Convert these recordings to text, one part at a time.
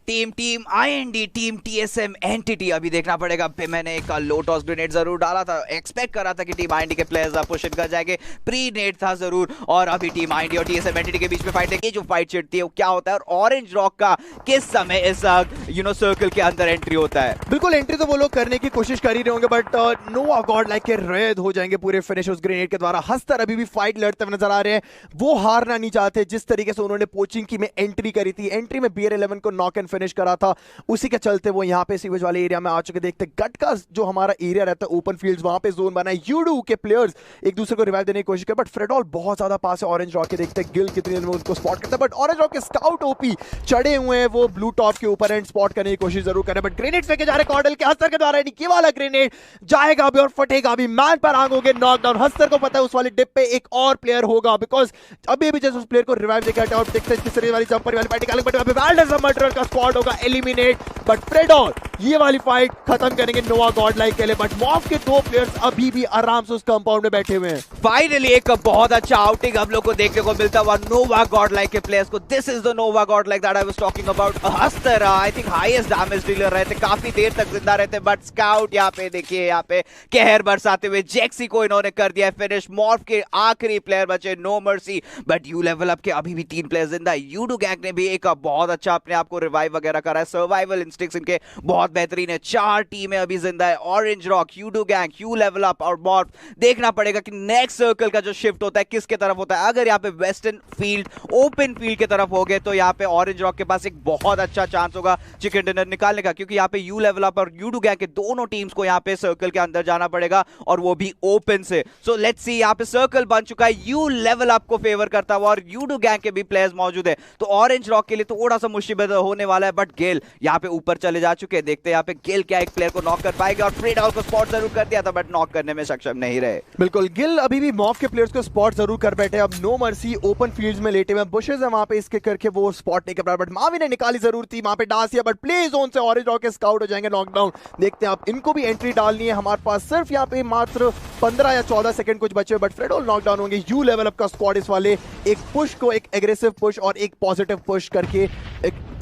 Team team IND team TSM entity. अभी देखना पड़ेगा। मैंने एक लो टॉस ग्रेनेड जरूर डाला था, एक्सपेक्ट करा था कि टीम आईएनडी के प्लेयर्स पुश इन कर जाएंगे, प्री नेट था जरूर। और अभी टीम आईएनडी और टीएसएम एंटिटी के बीच में फाइट देखिए, जो फाइट छिड़ती है वो क्या होता है और ऑरेंज रॉक का किस समय इस सर्कल के अंदर एंट्री होता है। बिल्कुल एंट्री तो वो लोग करने की कोशिश कर ही रहे होंगे, बट नोवा गॉड लाइक के रेड हो जाएंगे पूरे फिनिश उस ग्रेनेड के द्वारा। हस्तर अभी भी फाइट लड़ते हुए नजर आ रहे हैं, वो हारना नहीं चाहते। जिस तरीके से उन्होंने पोचिंग की में एंट्री करी थी, एंट्री में BR11 को नॉक एंड फिनिश करा था, उसी के चलते वो यहाँ पे सीवेज वाले एरिया में आ चुके। देखते गट का जो हमारा एरिया रहता है ओपन फील्ड्स, वहां पे जोन बना है। यूडू के प्लेयर्स एक दूसरे को रिवाइव देने की कोशिश कर, बट फ्रेडॉल बहुत ज्यादा पास है ऑरेंज रॉक के। देखते गिल कितनी देर में उनको स्पॉट करता है, बट ऑरेंज रॉक के स्काउट ओपी चढ़े हुए हैं, वो ब्लू टॉप के ऊपर एंड स्पॉट करने की कोशिश जरूर कर रहे हैं, बट ग्रेनेड फेंके जा रहे कॉर्डल के। हस्तर के द्वारा ये वाला ग्रेनेड जाएगा अभी और फटेगा अभी। मैन पर आंगोगे नॉकडाउन। हस्तर को पता है उस वाले डिप पे एक और प्लेयर होगा, बिकॉज अभी जैसे उस प्लेयर को रिवाइव देकर और देखते हैं किस तरह वाली जंपर वाली फाइट निकालेंगे, बट अभी वाइल्डर्स मर्डरर का स्क्वाड होगा एलिमिनेट। बट फ्रेडॉल ये वाली फाइट खत्म करेंगे नोवा गॉड लाइक के लिए, बट मॉफ के दो प्लेयर्स अभी भी आराम से उस कंपाउंड में बैठे हुए हैं। फाइनली एक बहुत अच्छा आउटिंग हम लोग को देखने को मिलता हुआ नोवा गॉड लाइक के प्लेयर्स को। This is the Nova God like that I was talking about. Hastar I think highest damage dealer रहते, काफी देर तक जिंदा रहते, बट स्काउट यहाँ पे देखिए, यहाँ पे कहर बरसाते हुए जेक्सी को इन्होंने कर दिया फिनिश। मॉर्फ के आखिरी प्लेयर बचे no mercy, but you level up के अभी भी 3 प्लेयर जिंदा। यूडू गैंग ने भी एक बहुत अच्छा अपने आप को रिवाइव वगैरह करा है, सर्वाइवल इंस्टिंक्ट्स इनके बहुत बेहतरीन है। 4 टीमें अभी जिंदा है, ऑरेंज रॉक, यूडू गैंग, यू लेवल अप और मॉर्फ। देखना पड़ेगा कि नेक्स्ट सर्कल का जो शिफ्ट होता है किसके तरफ होता है। अगर यहाँ पे वेस्टर्न फील्ड ओपन फील्ड के तरफ हो गए तो यहाँ पे ऑरेंज रॉक के पास एक बहुत अच्छा चांस होगा चिकन डिनर निकालने का, क्योंकि यहाँ पे यू लेवल अप और यूडू गैंग के दोनों टीम्स को यहाँ पे सर्कल के अंदर जाना पड़ेगा और वो भी ओपन से। सो लेट्स सी, यहाँ पे सर्कल बन चुका है, यू लेवल अप को फेवर करता हुआ और यूडू गैंग के भी प्लेयर्स मौजूद है, तो ऑरेंज रॉक के लिए थोड़ा सा मुसीबत होने वाला है। बट गेल यहाँ पे ऊपर चले जा चुके हैं, देखते हैं यहाँ पे गेल क्या एक प्लेयर को नॉक कर पाएगा। और फ्रेडॉल को स्पॉट जरूर कर दिया था, बट नॉक करने में सक्षम नहीं रहे। बिल्कुल गिल अभी भी मॉफ के प्लेयर्स को स्पॉट जरूर कर बैठे। अब नो मर्सी ओपन फील्ड्स में लेटे हुए, बुशेस है वहां पे, इसके करके वो स्पॉट नहीं कर पा रहा, बट मावी ने निकाली जरूर थी वहां पे डासिया, बट प्ले जोन से ऑरेंज रॉक के स्काउट हो जाएंगे नॉकडाउन। देखते हैं अब इनको भी एंट्री डालनी है। हमारे पास सिर्फ यहाँ पे मात्र 15 या 14 सेकंड कुछ बचे, बट फ्रेडॉल नॉकडाउन होंगे। यू लेवल अप का स्क्वाड इस वाले एक पुश को, एक एग्रेसिव पुश और एक पॉजिटिव पुश करके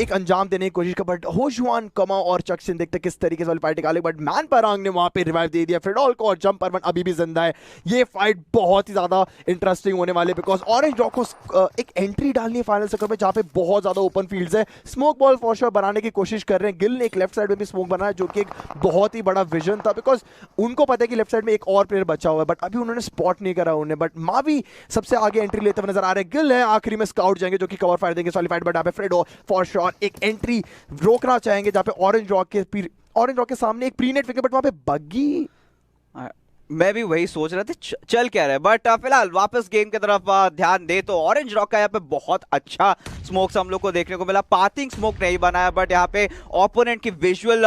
एक अंजाम देने की कोशिश कर, बट होशवान कमा और चक्सिन देखते किस तरीके से वाली फाइट निकाले, बट मैन परांग ने वहां पे रिवाइव दे दिया फ्रेडॉल को और जंपर वन अभी भी जिंदा है। ये फाइट बहुत ही ज्यादा इंटरेस्टिंग होने वाले, बिकॉज ऑरेंज रॉक को एक एंट्री डालनी है फाइनल सर्कल में जहां पे बहुत ज्यादा ओपन फील्ड्स है। स्मोक बॉल फॉर श्योर बनाने की कोशिश कर रहे हैं। गिल ने एक लेफ्ट साइड में भी स्मोक बनाया, जो कि एक बहुत ही बड़ा विजन था, बिकॉज उनको पता है कि लेफ्ट साइड में एक और प्लेयर बचा हुआ है, बट अभी उन्होंने स्पॉट नहीं करा उन्हें। बट मावी सबसे आगे एंट्री लेते हुए नजर आ रहे हैं। गिल है आखिरी में, स्काउट जाएंगे जो कि कवर फायर देंगे वाली फाइट, बट यहाँ पे फ्रेडॉल फॉर श्योर एक एंट्री रोकना चाहेंगे जहां पे ऑरेंज रॉक के सामने एक प्रीनेट विकेट, बट वहां पे बग्गी। मैं भी वही सोच रहा था चल क्या रहा है, बट फिलहाल वापस गेम की तरफ ध्यान दे तो ऑरेंज रॉक का यहाँ पे बहुत अच्छा स्मोक्स हम लोग को देखने को मिला। पाथिंग स्मोक नहीं बनाया, बट यहाँ पे ओपोनेंट की विजुअल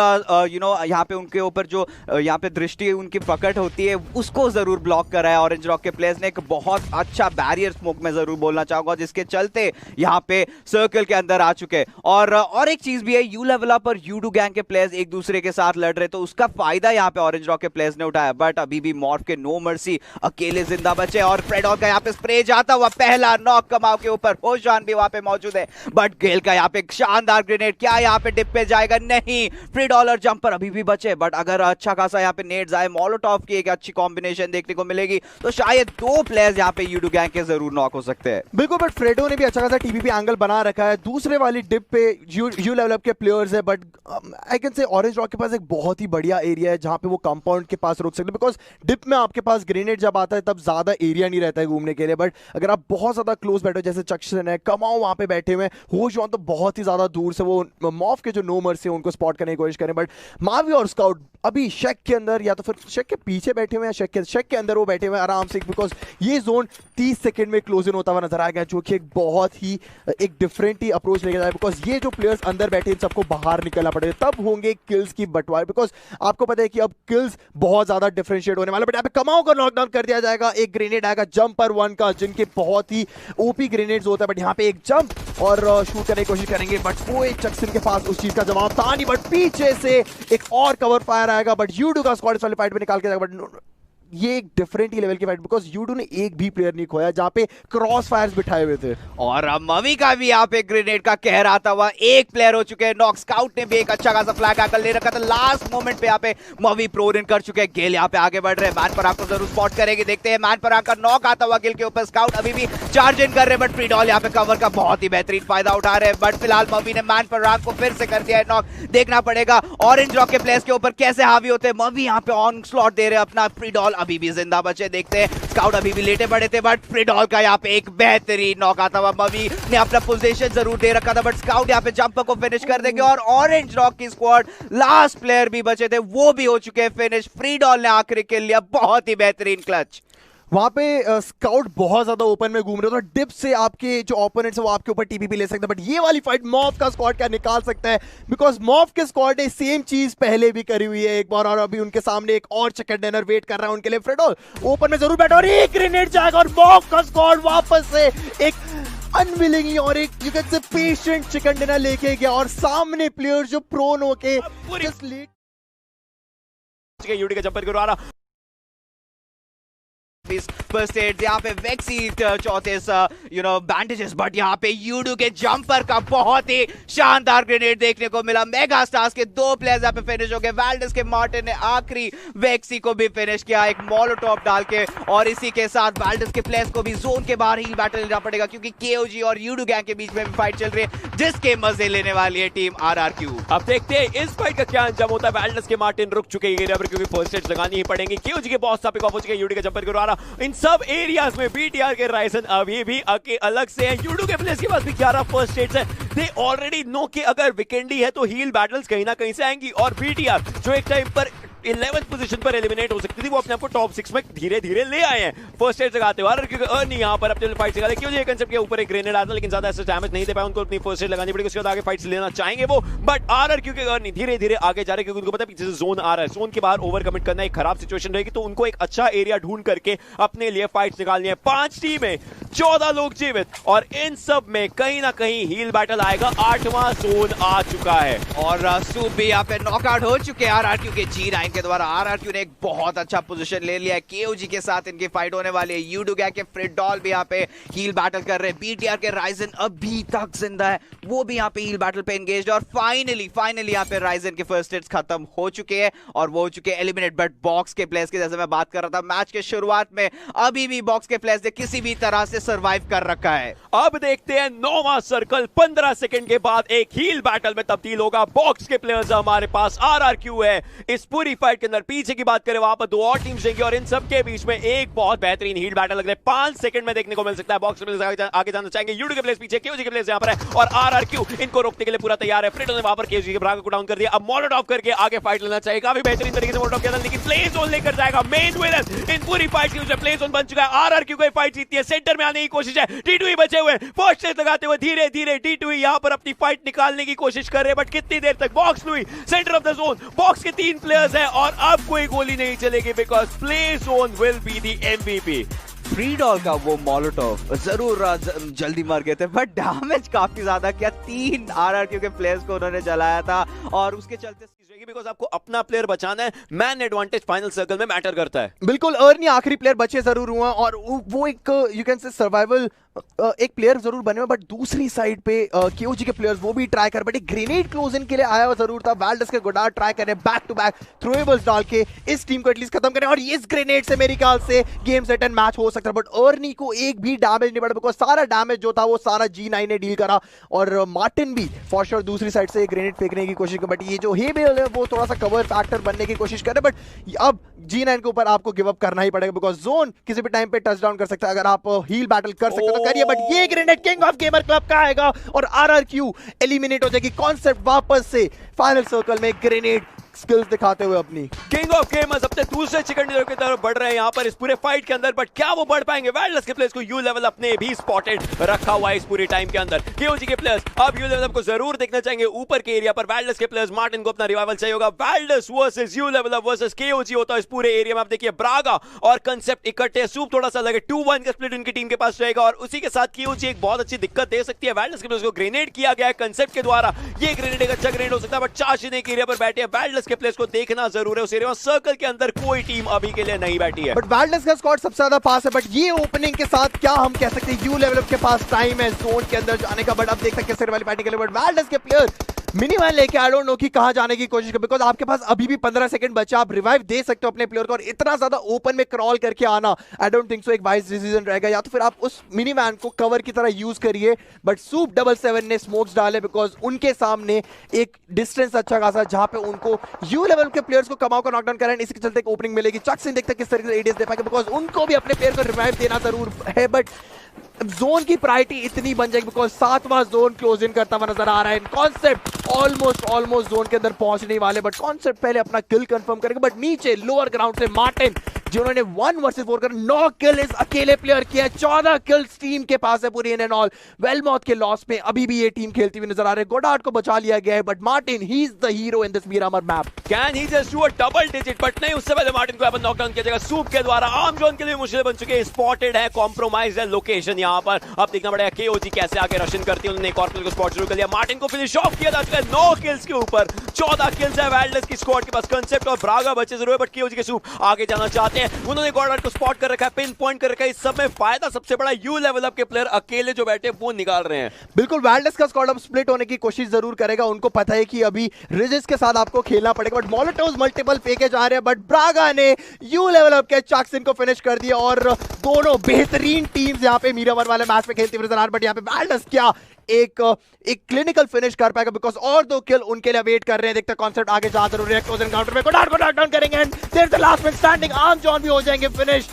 यहाँ पे उनके ऊपर जो यहाँ पे दृष्टि उनकी प्रकट होती है उसको जरूर ब्लॉक करा है ऑरेंज रॉक के प्लेयर्स ने। एक बहुत अच्छा बैरियर स्मोक में जरूर बोलना चाहूंगा, जिसके चलते यहाँ पे सर्कल के अंदर आ चुके। और एक चीज भी है, यू लेवल अप और यूडू गैंग के प्लेयर्स एक दूसरे के साथ लड़ रहे, तो उसका फायदा यहाँ पे ऑरेंज रॉक के प्लेयर्स ने उठाया। बट अभी भी मॉर्फ के नो मर्सी अकेले जिंदा बचे और फ्रेडॉल का यहाँ पे स्प्रे जाता हुआ पहला नॉक कमाओ के ऊपर। होशान भी वहां पे मौजूद है, बट गेल का यहाँ पे शानदार ग्रेनेड, क्या यहाँ पे डिप पे जाएगा? नहीं, फ्रेडॉल और जंपर अभी भी बचे, बट अगर अच्छा खासा यहाँ पे नेट्स आए, मोलोटॉव की एक अच्छी कॉम्बिनेशन देखने को मिलेगी तो शायद 2 प्लेयर्स यहाँ पे यूडू गैंग के जरूर नॉक हो सकते हैं। बिल्कुल, बट फ्रेडो ने भी अच्छा खासा टीपीपी एंगल बना रखा है। दूसरे वाली डिप पे यू लेवल अप के प्लेयर्स है, but I can say orange rock के पास एक बहुत ही बढ़िया एरिया है जहां पे वो कंपाउंड के पास रुक सकते हैं, बिकॉज डिप में आपके पास ग्रेनेड जब आता है तब ज्यादा एरिया नहीं रहता है घूमने के लिए। बट अगर आप बहुत ज्यादा क्लोज बैठे हो, जैसे चक्सन है, कमाओ वहां पे बैठे हुए, होशवान तो बहुत ही ज्यादा दूर से वो मॉफ के जो नो मर्सी है उनको स्पॉट करने की कोशिश करें, बट मावी और स्काउट अभी शेक के अंदर या तो फिर शेक के पीछे बैठे हुए हैं, शेक के अंदर वो बैठे हुए हैं आराम से, बिकॉज ये जोन 30 सेकंड में क्लोज इन होता हुआ नजर आएगा, जो कि एक बहुत ही एक डिफरेंट ही अप्रोच लेके जाए, बिकॉज ये जो प्लेयर्स अंदर बैठे इन सबको बाहर निकलना पड़ेगा, तब होंगे किल्स की बंटवारे, बिकॉज आपको पता है कि अब किल्स बहुत ज्यादा डिफरेंशिएट होने वाले। बट यहाँ पे कमाओ का नॉकडाउन कर दिया जाएगा, एक ग्रेनेड आएगा जंपर 1 का, जिनके बहुत ही ओपी ग्रेनेड्स होता है, बट यहाँ पे एक जंप और शूट करने की कोशिश करेंगे, बट वो एक चक्सन के पास उस चीज का जवाब था नहीं, बट पीछे से एक और कवर फायर आएगा, बट यूडू का स्क्वाड इस वाली फाइट में निकाल के जाएगा, बट ये एक डिफरेंट ही लेवल की फाइट, बिकॉज यूडू ने एक भी प्लेयर नहीं खोया जहां पे क्रॉस फायर्स बिठाए हुए थे। और मवी का भी यहाँ पे ग्रेनेड का कहर आता हुआ एक प्लेयर हो चुके हैं नॉक। स्काउट ने भी एक अच्छा खासा फ्लैग आकर ले रखा था, लास्ट मोमेंट पे यहाँ पे मवी प्रोर इन कर चुके हैं। गेल यहाँ पे आगे बढ़ रहे हैं, मैन पर आपको जरूर स्पॉट करेंगे, देखते हैं मैन पर आकर नॉक आता हुआ गेल के ऊपर। स्काउट अभी भी चार्ज इन कर रहे हैं, बट फ्रीडॉल यहाँ पे कवर का बहुत ही बेहतरीन फायदा उठा रहे हैं। बट फिलहाल मवी ने मैन पर को फिर से कर दिया है नॉक। देखना पड़ेगा ऑरेंज रॉक के प्लेयर्स के ऊपर कैसे हावी होते हैं। मवी यहाँ पे ऑन स्लॉट दे रहे हैं अपना। फ्रीडॉल अभी भी जिंदा बचे, देखते हैं। स्काउट अभी भी लेटे पड़े थे, बट फ्रीडॉल का यहाँ पे एक बेहतरीन नॉक आता हुआ। मवी ने अपना पोजीशन जरूर दे रखा था, बट स्काउट यहाँ पे जंपर को फिनिश कर देंगे। और ऑरेंज रॉक की स्क्वाड लास्ट प्लेयर भी बचे थे, वो भी हो चुके हैं फिनिश। फ्रीडॉल ने आखिरी किल लिया, बहुत ही बेहतरीन क्लच। वहां पे स्काउट बहुत ज्यादा ओपन में घूम रहे हो, तो डिप से आपके जो ओपोनेंट्स है वो आपके ऊपर टीपीपी ले सकते हैं। बट ये वाली फाइट मॉफ का स्क्वाड क्या निकाल सकता है, बिकॉज मॉफ के स्क्वाड ने सेम चीज पहले भी करी हुई है एक बार, और अभी उनके सामने एक और चिकन डिनर वेट कर रहा है उनके लिए। फ्रीडॉल ओपन में जरूर बैठा और एक ग्रेनेड जाएगा, और मॉफ का स्क्वाड वापस से एक अनविलिंगली और एक you can say patient chicken dinner लेके गया, और सामने प्लेयर जो प्रोन होके जस्ट लेट यूडी का जंपर करवा रहा फर्स्ट एड यहाँ पे वेक्सी चौथे बैंडेजेस, बट यहाँ पे यूडू के जंपर का बहुत ही शानदार ग्रेनेड देखने को मिला। मेगा स्टार्स के दो प्लेयर्स यहाँ पे फिनिश हो गए। वैल्डस के मार्टिन ने आखिरी वेक्सी को भी फिनिश किया एक मोलोटॉव डाल के, और इसी के साथ वैल्डस के प्लेयर्स को भी जोन के बाहर ही बैटल लेना पड़ेगा, क्योंकि केओजी और यूडू गैंग के बीच में भी फाइट चल रही है, जिसके मजे लेने वाली है टीम आरआरक्यू। अब देखते हैं इस फाइट का क्या अंजाम होता है। वैल्डस के मार्टिन रुक चुके हैं एरिया पर, क्योंकि फर्स्ट एड लगानी ही पड़ेंगी। केओजी के बॉस पिक ऑफ हो चुके हैं, यूडी का जंपर करवा रहा। इन सब एरियाज में बीटीआर के राइजन अभी भी अलग से हैं। यूडू के प्लेयर्स के पास भी 11 फर्स्ट एड्स हैं। दे ऑलरेडी नो कि अगर वीकेंडी है तो हील बैटल्स कहीं ना कहीं से आएंगी, और बीटीआर जो एक टाइम पर 11th पोजीशन पर एलिमिनेट हो सकती थी, वो अपने आप को टॉप 6 में धीरे धीरे ले आए हैं। फर्स्ट एड लगाते हुए क्योंकि अर्नी यहाँ पर अपने फाइट लगा, क्यों ये कंसेप्ट के ऊपर एक ग्रेनेड आता, लेकिन ज्यादा ऐसे डैमेज नहीं दे पाए, उनको अपनी फर्स्ट एड लगानी पड़ेगी। उसके बाद आगे फाइट्स लेना चाहेंगे वो, बट आरआरक्यू के अर्नी धीरे धीरे आगे जा रहे हैं, क्योंकि उनको पता है पीछे से जोन आ रहा है। जोन के बाहर ओवर कमिट करना एक खराब सिचुएशन रहेगी, तो उनको एक अच्छा एरिया ढूंढ करके अपने लिए फाइट्स निकालनी है। 5 टीमें, 14 लोग जीवित, और इन सब में कहीं ना कहीं हील बैटल आएगा। 8वां जोन आ चुका है, और सूप भी यहाँ पे नॉकआउट हो चुके हैं आरआरक्यू के G9 के द्वारा। आरआरक्यू ने एक बहुत अच्छा पोजीशन ले लिया है। केओजी के साथ इनकी फाइट होने वाली है। यूडू गैंग के फ्रीडॉल भी यहाँ पे हील बैटल कर रहे हैं। बीटीआर के राइजन अभी तक जिंदा है, वो भी यहाँ पे हील बैटल पे एंगेज्ड। और फाइनली यहाँ पे राइजन के फर्स्ट हिट्स खत्म हो चुके हैं, और वो हो चुके हैं एलिमिनेट। बट बॉक्स के प्लेयर्स की जैसे मैं बात कर रहा था मैच के शुरुआत में, अभी भी बॉक्स के प्लेयर्स ने किसी भी तरह से सर्वाइव कर रखा है। अब देखते हैं 9वां सर्कल 15 सेकंड के बाद एक हील बैटल में तब्दील होगा। बॉक्स के प्लेयर्स हमारे पास, आरआरक्यू है इस पूरी फाइट के अंदर। पीछे की बात करें वहां पर 2 और टीम्स देंगे, और इन सब के बीच में एक बहुत बेहतरीन हील बैटल लग रहा है। 5 सेकंड में देखने को मिल सकता है। बॉक्स के प्लेयर्स आगे जाना चाहेंगे, यूडू के प्लेयर्स पीछे, केओजी के प्लेयर्स यहां पर है, और आरआरक्यू इनको रोकने के लिए पूरा तैयार है। फ्रीडो ने वहां पर केओजी के ब्रागा को डाउन कर दिया। अब मोलोटॉव करके आगे फाइट लेना चाहिए, काफी बेहतरीन तरीके से मोलोटॉव किया, लेकिन प्ले जोन लेकर जाएगा। मेन विनर इन पूरी फाइट की प्ले जोन बन चुका है। आरआरक्यू को फाइट जीतती है, सेंटर में आने की कोशिश है। टी2 बचे हुए फर्स्ट एड लगाते हुए धीरे धीरे टी2 यहां पर अपनी फाइट निकालने की कोशिश कर रहे हैं, बट कितनी देर तक। Box Louis centre of the zone, box के 3 प्लेयर्स हैं, और अब कोई गोली नहीं चलेगी, because Play Zone will be the MVP. Freedoll का वो मोलोटॉव जरूर जल्दी मर गए थे, बट डैमेज काफी ज्यादा किया। 3 आरआरक्यू के प्लेयर्स को उन्होंने जलाया था, और उसके चलते बिकॉज आपको अपना प्लेयर बचाना है। मैन एडवांटेज फाइनल सर्कल में मैटर करता है। बिल्कुल, अर्नी आखिरी प्लेयर बचे जरूर हुआ, और वो एक यू कैन से सर्वाइवल एक प्लेयर जरूर बने हुए, बट दूसरी साइड पे केओजी के प्लेयर्स वो भी ट्राई कर, बट एक ग्रेनेड क्लोज इन के लिए आया हुआ जरूर था। वैल्डस के गोडार ट्राई करें बैक टू बैक थ्रोएबल्स डाल के इस टीम को एटलीस्ट खत्म करें, और इस ग्रेनेड से मेरे ख्याल से गेम सेट एंड मैच हो सकता है। बट अर्नी को एक भी डैमेज नहीं पड़ा, बिकॉज सारा डैमेज जो था वो सारा G9 ने डील करा, और मार्टिन भी फॉर श्योर दूसरी साइड से ग्रेनेड फेंकने की कोशिश कर, बट ये जो हेबेल है वो थोड़ा सा कवर फैक्टर बनने की कोशिश कर रहे, बट अब G9 के ऊपर आपको गिव अप करना ही पड़ेगा, बिकॉज जोन किसी भी टाइम पे टच डाउन कर सकता है। अगर आप हील बैटल कर सकते तो करिए, बट ये grenade king of gamer club का आएगा, और आरआरक्यू एलिमिनेट हो जाएगी। कॉन्सेप्ट वापस से फाइनल सर्कल में ग्रेनेड स्किल्स दिखाते हुए अपनी। किंग ऑफ गेमर्स अपने दूसरे चिकन डिनर की तरफ बढ़ रहे हैं यहाँ पर इस पूरे फाइट के अंदर, बट क्या वो बढ़ पाएंगे? वैल्डस के प्लेयर्स को यू लेवल अपने भी स्पॉटेड रखा हुआ है इस पूरी टाइम के अंदर। केओजी के प्लेयर्स अब यू लेवल को जरूर देखना चाहेंगे ऊपर के एरिया पर। वैल्डस के प्लेयर्स मार्टिन को अपना रिवाइवल चाहिए होगा। वैल्डस versus U Level versus KOG होता है इस पूरे एरिया में। आप देखिए ब्रागा और कंसेप्ट इकट्ठे, सूप थोड़ा सा लगे, 2-1 का स्प्लिट उनकी टीम के पास रहेगा, और उसी के साथ केओजी एक बहुत अच्छी दिक्कत दे सकती है। वैल्डस के प्लेयर्स को ग्रेनेड किया गया है कंसेप्ट के द्वारा, ये ग्रेनेड एक अच्छा ग्रेनेड हो सकता है, बट चार्ज के एरिया पर बैठे हैं। वैल्डस के प्लेयर्स को देखना जरूर है, उस एरिया और सर्कल के अंदर कोई टीम अभी के लिए नहीं बैठी है। बट वैल्डस का स्क्वाड सबसे ज्यादा पास है, बट ये ओपनिंग के साथ क्या हम कह सकते हैं, यू लेवल के पास टाइम है जोन के अंदर जाने का, बट अब देख सकते हैं वाली पार्टी के लिए, बट वैल्डस के प्लेयर मिनी वैन लेके आई डोंट नो कि कहां जाने की कोशिश कर, बिकॉज आपके पास अभी भी 15 सेकंड बचा, आप रिवाइव दे सकते हो अपने प्लेयर को, और इतना ज्यादा ओपन में क्रॉल करके आना आई डोंट थिंक सो एक वाइज डिसीजन रहेगा। या तो फिर आप उस मिनी वैन को कवर की तरह यूज करिए, बट सूप 77 ने स्मोक्स डाले बिकॉज उनके सामने एक डिस्टेंस अच्छा खासा जहां पे उनको यू लेवल के प्लेयर्स को कमाओ का नॉकडाउन करें, इसके चलते एक ओपनिंग मिलेगी। चक सिंह देखते किस तरीके से एडीएस दे पाएंगे, बिकॉज उनको भी अपने प्लेयर को रिवाइव देना जरूर है, बट जोन की प्रायोरिटी इतनी बन जाएगी बिकॉज 7वां जोन क्लोज इन करता हुआ नजर आ रहा है। कॉन्सेप्ट ऑलमोस्ट जोन के अंदर पहुंचने वाले, बट कॉन्सेप्ट पहले अपना किल कंफर्म करेंगे, बट नीचे लोअर ग्राउंड से मार्टिन जिन्होंने 1 वर्सेस 4 कर 9 किल इस अकेले प्लेयर किया है, 14 किल्स टीम के पास है पूरी इन एंड ऑल। वेलमॉथ के लॉस में अभी भी ये टीम खेलती हुई नजर आ रही है, गोडार्ड को बचा लिया गया है, but Martin he is the hero in this Miramar map. Can he just do a double digit, but नहीं, उससे पहले मार्टिन को अपन नॉकडाउन किया जाएगा सूप के द्वारा। आर्म जोन के लिए मुश्किल बन चुके हैं, स्पॉटेड है, कॉम्प्रोमाइज है लोकेशन यहां पर। अब देखना पड़ेगा केओजी कैसे आके रशन करती है, उन्होंने एक और प्लेयर को स्पॉट शुरू कर लिया। मार्टिन को फिनिश ऑफ किया जा चुका है 9 किल्स के ऊपर, 14 किल्स है वैल्डस की स्क्वाड के पास। कांसेप्ट और ब्रागा बचे जरूर है, बट केओजी के सूप आगे जाना चाहते हैं, उन्होंने गोडार्ड को स्पॉट कर रखा है, पिन पॉइंट कर रखा है। इस सब में फायदा सबसे बड़ा यू लेवल अप के प्लेयर अकेले जो बैठे वो निकाल रहे हैं। बिल्कुल वैल्डस का स्क्वाड अब स्प्लिट होने की कोशिश जरूर करेगा, उनको पता है कि अभी रिजिस के साथ आपको खेलना पड़ेगा, बट मोलोटोव्स मल्टीपल फेंके जा रहे हैं, बट ब्रागा ने यू लेवल अप के चक्सिन को फिनिश कर दिया, और दोनों बेहतरीन टीम्स यहां पे मिरामर वाले मैच में खेलती हुई नजर आ रही, बट यहां पे वैल्डस क्या एक क्लिनिकल फिनिश कर पाएगा बिकॉज और 2 किल उनके लिए वेट कर रहे हैं। देखते हैं कॉन्सेप्ट आगे जा जरूर है, क्लोज एनकाउंटर में गोडार्ड को नॉक डाउन करेंगे and there the last man standing, आर्म जॉन भी हो जाएंगे फिनिश।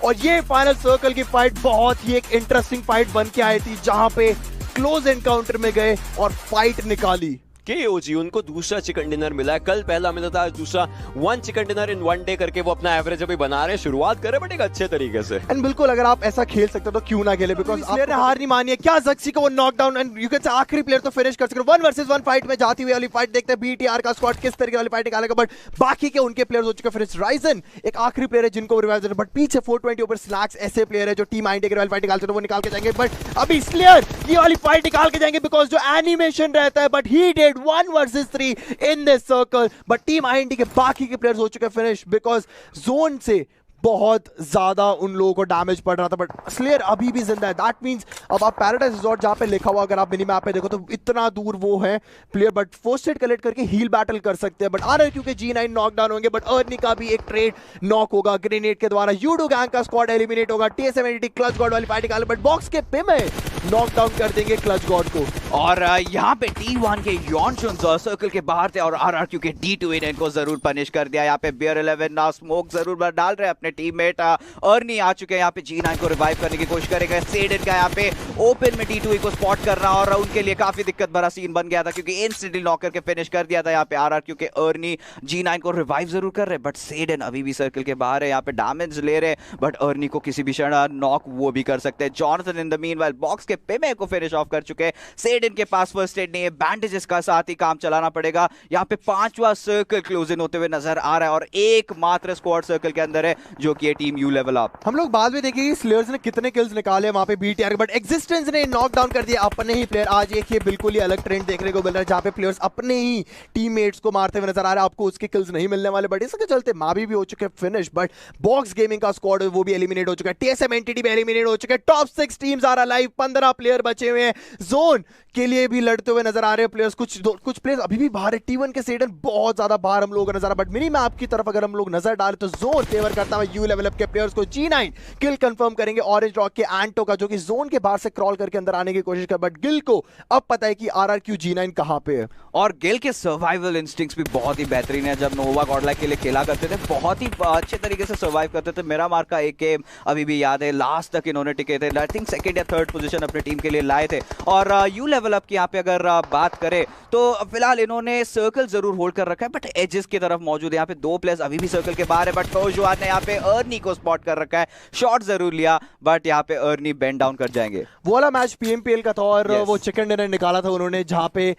और ये फाइनल सर्कल की फाइट बहुत ही एक इंटरेस्टिंग फाइट बन के आई थी, जहां पे क्लोज एनकाउंटर में गए और फाइट निकाली। केओजी उनको दूसरा चिकन डिनर मिला है, कल पहला मिला था, आज दूसरा 1 चिकन डिनर इन 1 डे करके वो अपना एवरेज अभी बना रहे हैं, शुरुआत करे बट एक अच्छे तरीके से। एंड बिल्कुल अगर आप ऐसा खेल सकते हो तो क्यों ना खेले, बिकॉज प्लेयर ने हार नहीं मानी है। क्या जक्सी को वो knockdown and you can say आखिरी प्लेयर तो फिनिश कर सकते हो। 1 वर्सेस 1 फाइट में जाती हुई वाली फाइट देखते हैं बीटीआर का स्क्वाड किस तरीके वाली फाइट निकालेगा, बट बाकी के उनके प्लेयर्स हो चुके हैं फिनिश। राइजन एक आखिरी प्लेयर है जिनको रिवाइव देना, बट पीछे 420 ऊपर स्लैक्स ऐसे प्लेयर है जो टीम आईटी के वाली फाइट निकालते हैं, वो निकाल के जाएंगे, बट अभी स्लेयर ये वाली फाइट निकाल के जाएंगे बिकॉज जो एनिमेशन रहता है, but he did 1 versus 3 in this circle, but team INT के बाकी के प्लेयर्स हो चुके हैं फिनिश बिकॉज जोन से बहुत ज्यादा उन लोगों को डैमेज पड़ रहा था, बट स्लेयर अभी भी जिंदा है। दैट मींस अब आप पैराडाइज रिजॉर्ट जहां पे लिखा हुआ अगर आप मिनी मैप पे देखो तो इतना दूर वो है player, but first aid collect करके हील बैटल कर सकते हैं, बट आरआरक्यू के G9 नॉकडाउन होंगे, बट अर्नी का भी एक ट्रेड नॉक होगा ग्रेनेड के द्वारा। यूडो गैंग का स्क्वाड एलिमिनेट होगा, TSM क्लच गॉड वाली पार्टी का, बट बॉक्स के पे में नॉकडाउन कर देंगे क्लच गॉड को। और यहाँ पे T1 के यॉनशुन सर्कल के बाहर थे और आरआरक्यू के D2 इनको जरूर पनिश कर दिया। यहाँ पे बियर 11 ना स्मोक जरूर डाल रहे हैं अपने टीममेट अर्नी आ चुके हैं, यहाँ पे G9 को रिवाइव करने की कोशिश करेगा। सेडन का यहाँ पे ओपन में D2 को स्पॉट करना और उनके लिए काफी दिक्कत भरा सीन बन गया था क्योंकि इंस्टेंटली नॉक करके फिनिश कर दिया था। यहाँ पे आरआरक्यू के अर्नी G9 को रिवाइव जरूर कर रहे हैं, बट सेडन अभी भी सर्कल के बाहर है, यहाँ पे डैमेज ले रहे हैं, बट अर्नी को किसी भी क्षण नॉक वो भी कर सकते हैं। Jonathan in the meanwhile box के पे को फिनिश ऑफ कर चुके हैं। सेडन के पास फर्स्ट एड नहीं है, बैंडेजेस का साथ ही काम चलाना पड़ेगा। यहाँ पे 5वां सर्कल क्लोज इन होते हुए नजर आ रहा है और एकमात्र स्क्वाड सर्कल के अंदर है जो कि ये टीम यू लेवल अप। हम लोग बाद में देखेंगे स्लेयर्स ने कितने किल्स निकाले वहां पे बीटीआर, बट एग्जिस्टेंस ने नॉक डाउन कर दिया अपने ही प्लेयर। आज एक ये बिल्कुल ही अलग ट्रेंड देखने को मिल रहा है जहां पे प्लेयर्स अपने ही टीममेट्स को मारते हुए नजर आ रहा है, आपको उसके किल्स नहीं मिलने वाले, बट इसके चलते मावी भी हो चुके हैं फिनिश, बट बॉक्स गेमिंग का स्क्वाड वो भी एलिमिनेट हो चुका है, TSM एंटिटी भी एलिमिनेट हो चुका है। टॉप 6 टीम्स आ रहा लाइव, 15 प्लेयर बचे हुए हैं, जोन के लिए भी लड़ते हुए नजर आ रहे हैं प्लेयर्स। कुछ प्लेयर्स अभी भी बाहर है, T1 के सेडन बहुत ज्यादा बाहर हम लोगों का नजर आ, बट मिनी मैप की तरफ अगर हम लोग नजर डालें तो जोन फेवर करता है यू लेवल अप के प्लेयर्स को। G9 किल कंफर्म करेंगे ऑरेंज रॉक के एंटो का जो कि जोन के बाहर से क्रॉल करके अंदर आने की कोशिश कर, बट गिल को अब पता है कि आरआरक्यू G9 कहां पे है। और गिल के सर्वाइवल इंस्टिंक्ट्स भी बहुत ही बेहतरीन है। जब नोवा गॉडलाइक के लिए खेला करते थे बहुत ही अच्छे तरीके से सर्वाइव करते थे। मेरा मार का एक गेम अभी भी याद है, लास्ट तक इन्होंने टिके थे, आई थिंक सेकंड या थर्ड पोजीशन अपने टीम के लिए लाए थे। और यू लेवल अप की यहाँ पे अगर बात करें तो फिलहाल इन्होंने सर्कल जरूर होल्ड कर रखा है, बट एजेस की तरफ मौजूद है। यहाँ पे 2 प्लेयर्स अभी भी सर्कल के बाहर है, बट फौजवाद ने यहाँ पे अर्नी को स्पॉट कर रखा है, शॉट जरूर लिया, बट यहाँ पे अर्नी बेंड डाउन कर जाएंगे। वो वाला मैच PMPL का था और वो चिकन डिनर निकाला था उन्होंने जहां पे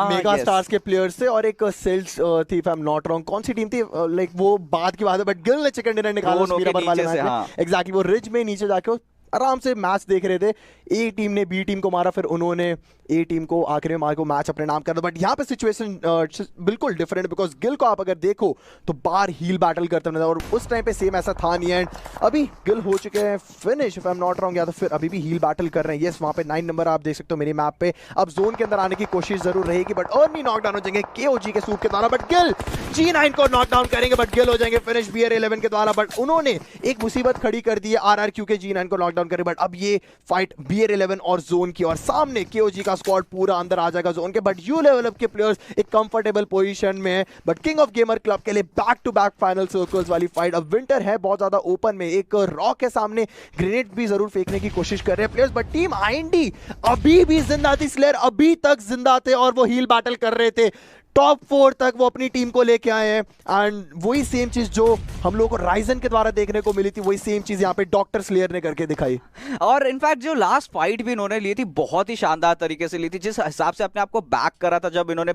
मेगा स्टार्स के प्लेयर्स थे और एक सेल्स थी, if I am not wrong, कौन सी टीम थी लाइक वो बात की बात है, बट गिल ने चिकन डिनर निकाला एग्जैक्टली वो रिज में नीचे जाके आराम से मैच देख रहे थे। ए टीम ने बी टीम को मारा, फिर उन्होंने ए टीम को आखिरी में मार को मैच अपने नाम कर दिया। बट यहाँ पे सिचुएशन बिल्कुल डिफरेंट, बिकॉज गिल को आप अगर देखो तो बाहर हील बैटल करते नजर, और उस टाइम पे सेम ऐसा था नहीं। एंड अभी गिल हो चुके हैं finish if I am not wrong, या तो फिर अभी भी हील बैटल कर रहे हैं। यस, वहाँ पे 9 नंबर आप देख सकते हो मेरी मैप पे। अब जोन के अंदर आने की कोशिश जरूर रहेगी, बट अर्नी नॉकडाउन हो जाएंगे केओजी के सूप के द्वारा। बट गिल G9 को नॉकडाउन करेंगे, बट गिल हो जाएंगे फिनिश BR11 के द्वारा। बट उन्होंने एक मुसीबत खड़ी कर दी है RRQ के G9 को नॉकडाउन करे। बट अब ये फाइट BR11 और जोन की, और सामने केओजी का स्क्वाड पूरा अंदर आ जाएगा जोन के। बट यू लेवल अप के प्लेयर्स एक कंफर्टेबल पोजीशन में है। But king of gamer club के लिए back to back final circles वाली फाइट। अब विंटर है बहुत ज्यादा ओपन में, एक रॉक है सामने, ग्रेनेड भी जरूर फेंकने की कोशिश कर रहे हैं प्लेयर्स। बट टीम IND अभी भी जिंदा थी, स्लेयर अभी तक जिंदा थे और वो हील बैटल कर रहे थे। टॉप 4 तक वो अपनी टीम को लेके आए हैं। एंड वही सेम चीज जो हम लोगों को राइजन के द्वारा देखने को मिली थी, वही सेम चीज यहाँ पे डॉक्टर स्लेयर ने करके दिखाई। और इनफैक्ट जो लास्ट फाइट भी इन्होंने ली थी बहुत ही शानदार तरीके से ली थी, जिस हिसाब से अपने आप को बैक करा था जब इन्होंने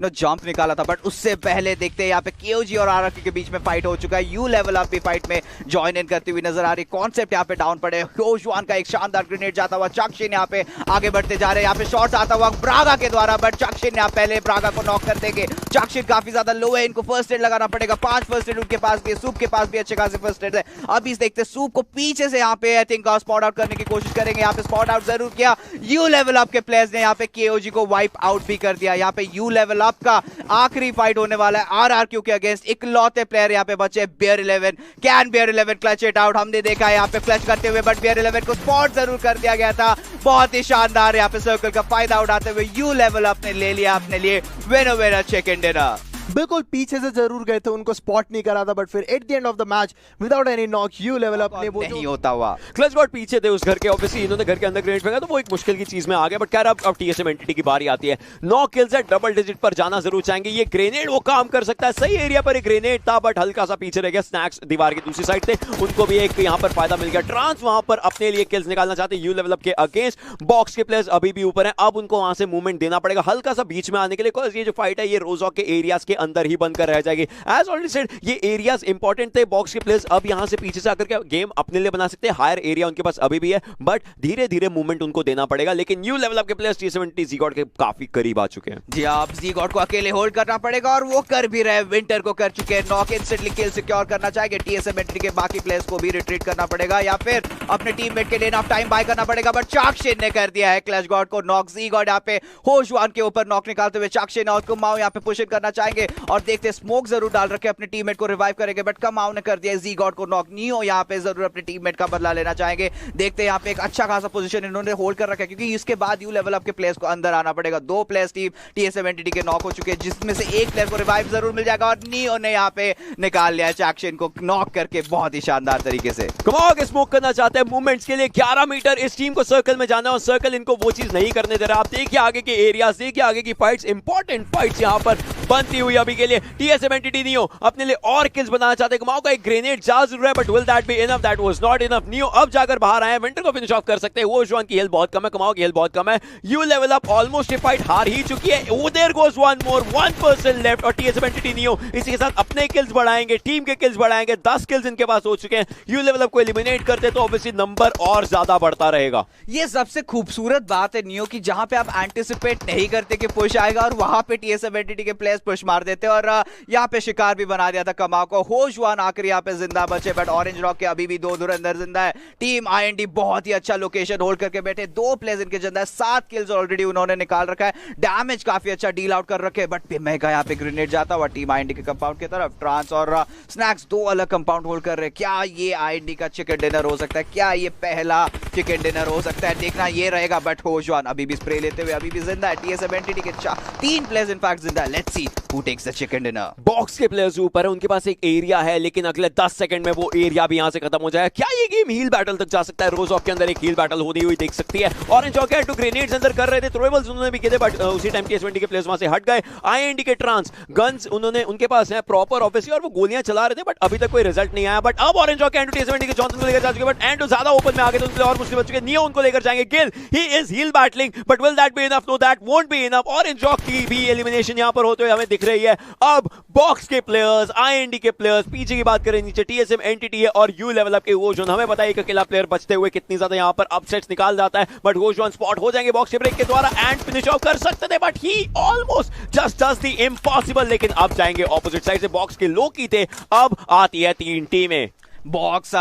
जंप निकाला था। बट उससे पहले देखते हैं यहाँ पे केओजी और RRQ के बीच में फाइट हो चुका है। यू लेवल अप भी फाइट में ज्वाइन इन करती हुई नजर आ रही। कॉन्सेप्ट यहाँ पे डाउन पड़े, होशवान का एक शानदार ग्रेनेड जाता हुआ, चक्षिन यहाँ पे आगे बढ़ते जा रहे हैं। यहाँ पे शॉट्स आता हुआ ब्रागा के द्वारा, बट चक्षिन यहाँ पहले ब्रागा को नॉक कर देंगे। चक्षिन काफी ज्यादा लो है, इनको फर्स्ट एड लगाना पड़ेगा। 5 फर्स्ट एड उनके पास भी है, सूप के पास भी अच्छे खासे फर्स्ट एड है। अभी देखते सूप को पीछे से यहाँ पे आई थिंक स्पॉट आउट करने की कोशिश करेंगे। यहाँ पे स्पॉट आउट जरूर किया यू लेवल अप के प्लेयर्स ने। यहाँ पे केओजी को वाइप आउट भी कर दिया। यहाँ पे यू लेवल अप का आखिरी फाइट होने वाला है RRQ के अगेंस्ट। इकलौते प्लेयर यहाँ पे बचे BR11। Can BR11 clutch it out? हमने देखा है यहाँ पे क्लच करते हुए, बट BR11 को स्पॉट जरूर कर दिया गया था। बहुत ही शानदार यहाँ पे सर्कल का फायदा उठाते हुए यू लेवल अप ने ले लिया अपने लिए विनर चिकन डिनर। बिल्कुल पीछे से जरूर गए थे, उनको स्पॉट नहीं करा था, बट फिर at the end of the match without any knock you level up ने वो नहीं होता हुआ। क्लच गॉड पीछे थे उस घर के, ऑब्वियसली इन्होंने घर के अंदर ग्रेनेड फेंका तो वो एक मुश्किल की चीज में आ गया। बट खैर अब TSM एंटिटी की बारी आती है। 9 किल्स है, डबल डिजिट पर जाना जरूर चाहेंगे। ये ग्रेनेड वो काम कर सकता है, सही एरिया पर एक ग्रेनेड था बट हल्का सा पीछे रह गया। स्नैक्स दीवार की दूसरी साइड थे, उनको भी एक यहाँ पर फायदा मिल गया। ट्रांस वहां पर अपने लिए किल्स निकालना चाहते यू लेवल अप के अगेंस्ट। बॉक्स के प्लेयर्स अभी भी ऊपर है, अब उनको वहां से मूवमेंट देना पड़ेगा हल्का सा बीच में आने के लिए। ये जो फाइट है ये रोजॉक के एरियाज के अंदर ही बनकर रह जाएगी। एज ऑलरेडी सेड ये एरियाज इंपॉर्टेंट थे। बॉक्स के प्लेयर्स अब यहां से पीछे से आकर के गेम अपने लिए बना सकते हैं। हायर एरिया उनके पास अभी भी है, बट धीरे धीरे मूवमेंट उनको देना पड़ेगा। लेकिन न्यू लेवल अप के प्लेयर्स T70 ज़ीगॉड के काफी करीब आ चुके हैं। जी आप ज़ीगॉड को अकेले होल्ड करना पड़ेगा और वो कर भी रहे। विंटर को कर चुके हैं नॉक, इंस्टेंटली किल सिक्योर करना चाहेंगे। TSM एंट्री के बाकी प्लेयर्स को भी रिट्रीट करना पड़ेगा या फिर अपने टीममेट के लिए इनफ टाइम बाय करना पड़ेगा। बट चाक्षिन ने कर दिया है क्लच गॉड को नॉक। ज़ीगॉड यहाँ पे होशवान के ऊपर नॉक निकालते हुए चाक्षिन और कुमाओ यहाँ पे पुश इन करना चाहेंगे और देखते स्मोक जरूर डाल रखे अपने टीममेट को रिवाइव करेंगे, बट कमाओ ने कर दिया ज़ीगॉड को नॉक। नियो यहाँ पे जरूर अपने टीममेट का बदला लेना चाहेंगे। देखते हैं यहाँ पे एक अच्छा खासा पोजीशन इन्होंने होल्ड कर रखा है, क्योंकि इसके बाद यू लेवल अप के प्लेयर्स को अंदर आना पड़ेगा। 2 प्लेयर्स टीम TSM एंटिटी के नॉक हो चुके हैं, जिसमें से एक प्लेयर को रिवाइव जरूर मिल जाएगा और नियो ने यहाँ पे निकाल लिया चाक्षिन को नॉक करके बहुत ही शानदार तरीके से। कमाओ के स्मोक करना चाहते हैं मूवमेंट्स के लिए 11 मीटर इस टीम को सर्कल में जाना है और सर्कल इनको वो चीज नहीं करने दे रहा। आप देखिए आगे के एरियाज, देखिए आगे की फाइट्स, इंपॉर्टेंट फाइट्स यहाँ पर बनती हुई अभी के लिए। TSM एंटिटी नियो अपने लिए और किल्स बनाना चाहते हैं। कमाओ का एक ग्रेनेड जा जरूर है, but will that be enough? That was not enough. Neo अब जाकर बाहर आए, विंटर को फिनिश ऑफ कर सकते हैं। वो जॉन की हेल्थ बहुत कम है, कमाओ की हेल्थ बहुत कम है। यू लेवल अप ऑलमोस्ट ये फाइट हार ही चुकी है। There goes one more, 1% left और TSM एंटिटी नियो इसी के साथ अपने किल्स बढ़ाएंगे, टीम के किल्स बढ़ाएंगे। 10 किल्स इनके पास हो चुके हैं। यू लेवल अप को एलिमिनेट करते तो ऑब्वियसली नंबर और ज्यादा बढ़ता रहेगा। ये सबसे खूबसूरत बात है नियो की, जहां पे आप एंटिसिपेट नहीं करते कि पुश आएगा और वहां पे TSM एंटिटी के प्लेयर्स पुश मार देते और यहाँ पे शिकार भी बना दिया था कमाओ को। होशवान आखिर यहाँ पे जिंदा बचे, बट ऑरेंज रॉक के अभी भी 2 धुरंधर जिंदा है। टीम IND बहुत ही अच्छा लोकेशन होल्ड करके बैठे। 2 प्लेयर्स इनके जिंदा है, 7 किल्स ऑलरेडी उन्होंने निकाल रखा है। डैमेज काफी अच्छा डील आउट कर रखे, बट मेगा यहाँ पे ग्रेनेड जाता हुआ टीम IND के कंपाउंड की तरफ। ट्रांस और स्नैक्स 2 अलग कंपाउंड होल्ड कर रहे हैं। क्या ये IND का चिकन डिनर हो सकता है? क्या ये पहला चिकन डिनर हो सकता है? देखना ये रहेगा। बट होशवान अभी भी स्प्रे लेते हुए अभी भी जिंदा है। TSM एंटिटी के 3 प्लेयर्स इनफैक्ट जिंदा है। Let's see who takes the chicken dinner. Box के प्लेयर्स ऊपर है, उनके पास एक एरिया है, लेकिन अगले 10 सेकंड में वो एरिया भी यहां से खत्म हो जाएगा। क्या ये गेम हील बैटल तक जा सकता है? रोजॉक के अंदर एक हील बैटल होती हुई देख सकती है। ऑरेंज रॉक टू ग्रेनेड्स अंदर कर रहे थे, थ्रोएबल्स उन्होंने भी किए, बट उसी टाइम TSM के प्लेयर्स वहां से हट गए। IND के ट्रांस गन्स उन्होंने उनके पास है प्रॉपर ऑब्वियसली, और वो गोलियां चला रहे थे, बट अभी तक कोई रिजल्ट नहीं आया। बट अब ऑरेंज रॉक एंड TSM के जॉनसन को लेकर जा चुके, बट एंड ज्यादा ओपन में आ गए तो उनके लिए और मुश्किल बच चुके। नियो उनको लेकर जाएंगे। Gill he is heal battling, but will that be enough? No, that won't be enough. Orange rock की भी एलिमिनेशन यहां पर होते हुए हमें दिख रही है। अब बॉक्स के प्लेयर्स, आईएनडी के प्लेयर्स, पीछे की बात करें नीचे टीएसएम एंटिटी है और यू लेवल अप के वोजोन। हमें बताइए एक अकेला प्लेयर बचते हुए कितनी ज्यादा यहां पर अपसेट्स निकाल जाता है, बट वोजोन स्पॉट हो जाएंगे बॉक्स के ब्रेक के द्वारा एंड फिनिश ऑफ कर सकते थे, but he almost just does the impossible. लेकिन अब जाएंगे ऑपोजिट साइड से, बॉक्स के लो की थे, अब आती है 3 टीमें। Box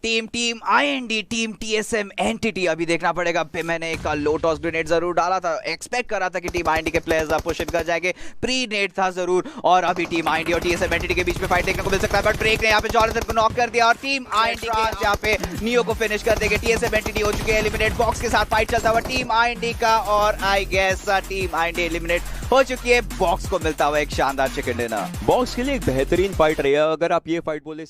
team IND, team TSM entity. अभी देखना पड़ेगा। मैंने एक लो टॉस ग्रेनेड जरूर डाला था, एक्सपेक्ट करा था कि टीम आईएनडी के प्लेयर्स पुश इन कर जाएंगे, प्री नेट था जरूर। और अभी टीम आईएनडी और टीएसएम एंटिटी के बीच में फाइट देखने को मिल सकता है, बट ड्रेक ने यहाँ पे जॉनथन को नॉक कर दिया और टीम आईएनडी यहाँ पे नियो को फिनिश कर देंगे। टीएसएम एंटिटी हो चुके हैं एलिमिनेट, बॉक्स के साथ फाइट चलता हुआ टीम आईएनडी का, और I guess team IND eliminate हो चुकी है। बॉक्स को मिलता हुआ एक शानदार चिकन डिनर। बॉक्स के लिए एक बेहतरीन फाइट रही है, अगर आप ये फाइट बोले